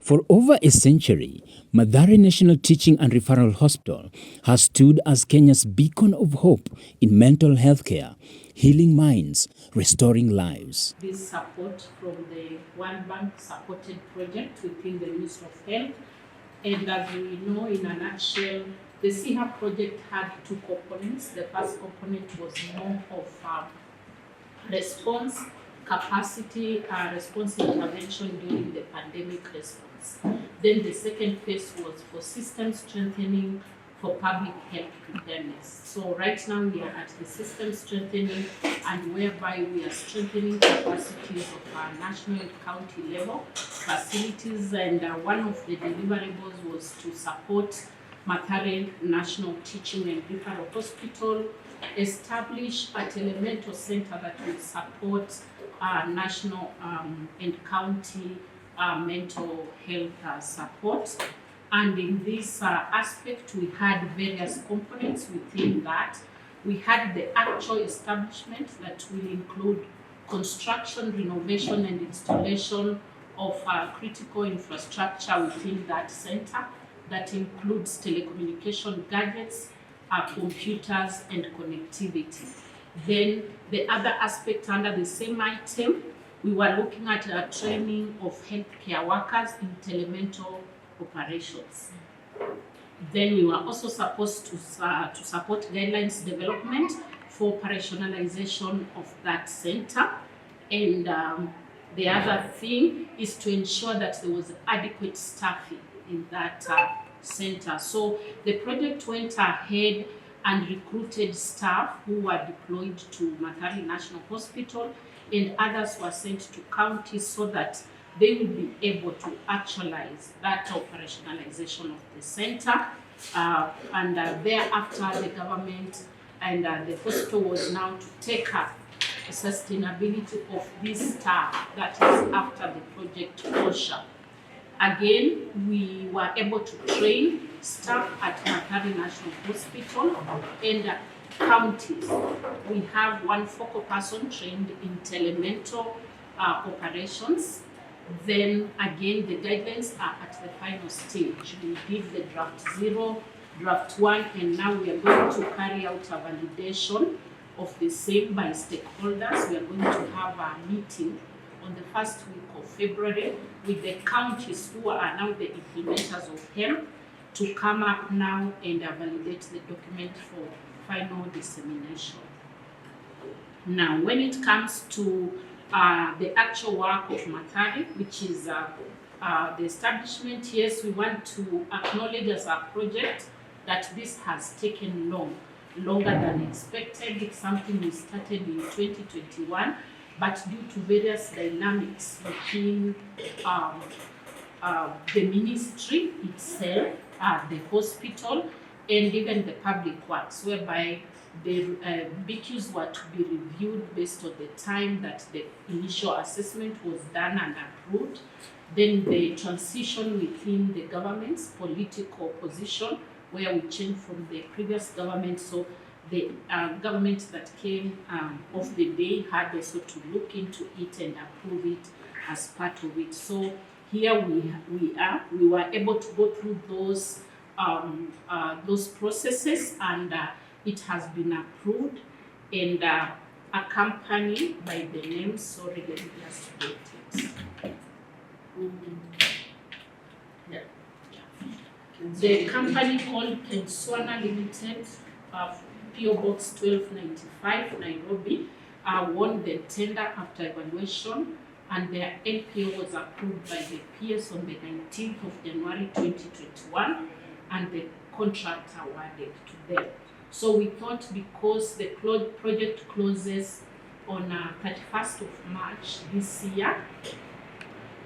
For over a century, Mathare National Teaching and Referral Hospital has stood as Kenya's beacon of hope in mental health care, healing minds, restoring lives. This support from the World Bank supported project within the Ministry of Health. And as we know, in a nutshell, the CHERP project had two components. The first component was more of response capacity, response intervention during the pandemic response. Then the second phase was for system strengthening for public health preparedness. So right now we are at the system strengthening, and whereby we are strengthening capacities of our national and county level facilities, and one of the deliverables was to support Mathare National Teaching and Referral Hospital establish a telemental center that will support national and county mental health support. And in this aspect, we had various components within that. We had the actual establishment that will include construction, renovation, and installation of critical infrastructure within that center. That includes telecommunication gadgets, computers, and connectivity. Then the other aspect under the same item, we were looking at training of healthcare workers in telemental operations. Then we were also supposed to support guidelines development for operationalization of that center. And the other thing is to ensure that there was adequate staffing in that center. So the project went ahead and recruited staff who were deployed to Mathare National Hospital, and others were sent to counties so that they would be able to actualize that operationalization of the center. And thereafter, the government and the hospital was now to take up the sustainability of this staff that is after the project closure. Again, we were able to train staff at Mathare National Hospital and counties. We have one focal person trained in telemental operations. Then again, the guidelines are at the final stage. We did the draft 0, draft 1, and now we are going to carry out a validation of the same by stakeholders. We are going to have a meeting on the first week of February with the counties who are now the implementers of health to come up now and validate the document for final dissemination. Now, when it comes to the actual work of Mathare, which is the establishment, yes, we want to acknowledge as a project that this has taken longer than expected. It's something we started in 2021, but due to various dynamics within the ministry itself, the hospital, and even the public works, whereby the BQs were to be reviewed based on the time that the initial assessment was done and approved. Then the transition within the government's political position, where we changed from the previous government. So the government that came of the day had also to look into it and approve it as part of it. So here we were able to go through those processes, and it has been approved and accompanied by the name. Sorry, let me just get it. Yeah. The company called Kenswana Limited, PO Box 1295, Nairobi, won the tender after evaluation, and their NPO was approved by the PS on the 19th of January 2021, and the contract awarded to them. So we thought, because the project closes on 31st of March this year,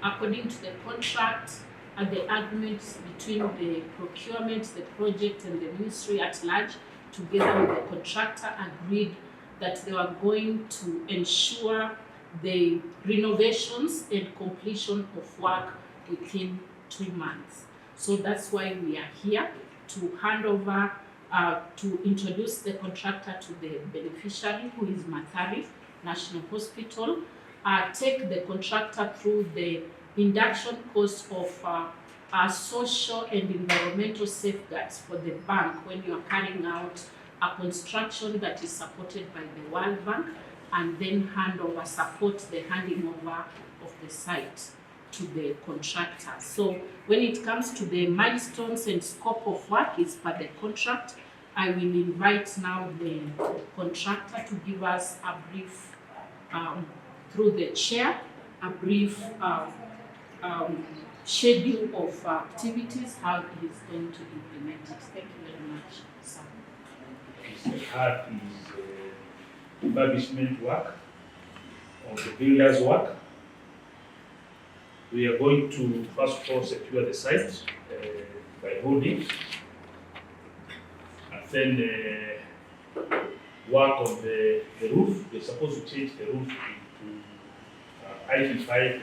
according to the contract, the agreements between the procurement, the project, and the ministry at large, together with the contractor, agreed that they were going to ensure the renovations and completion of work within 2 months. So that's why we are here to hand over, to introduce the contractor to the beneficiary, who is Mathare National Hospital, take the contractor through the induction course of social and environmental safeguards for the bank when you are carrying out a construction that is supported by the World Bank, and then support the handing over of the site to the contractor. So when it comes to the milestones and scope of work is per the contract, I will invite now the contractor to give us a brief, through the chair, a brief schedule of activities, how he is going to implement it. Thank you very much, sir. The part is refurbishment work, or the builder's work. We are going to first of all secure the site by holding, and then work on the roof. We're supposed to change the roof to IT5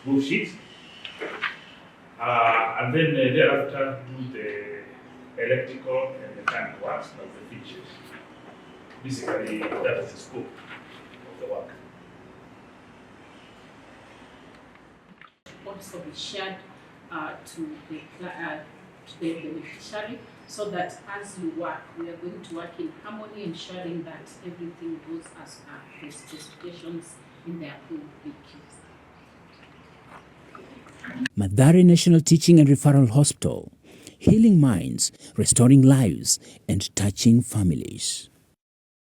roof sheet, and then thereafter do the electrical and mechanical works of the features. Basically, that is the scope of the work. Also be shared to the beneficiary, so that as you work, we are going to work in harmony, ensuring that everything goes as per the specifications in the approved BQs. Mathare National Teaching and Referral Hospital, healing minds, restoring lives, and touching families.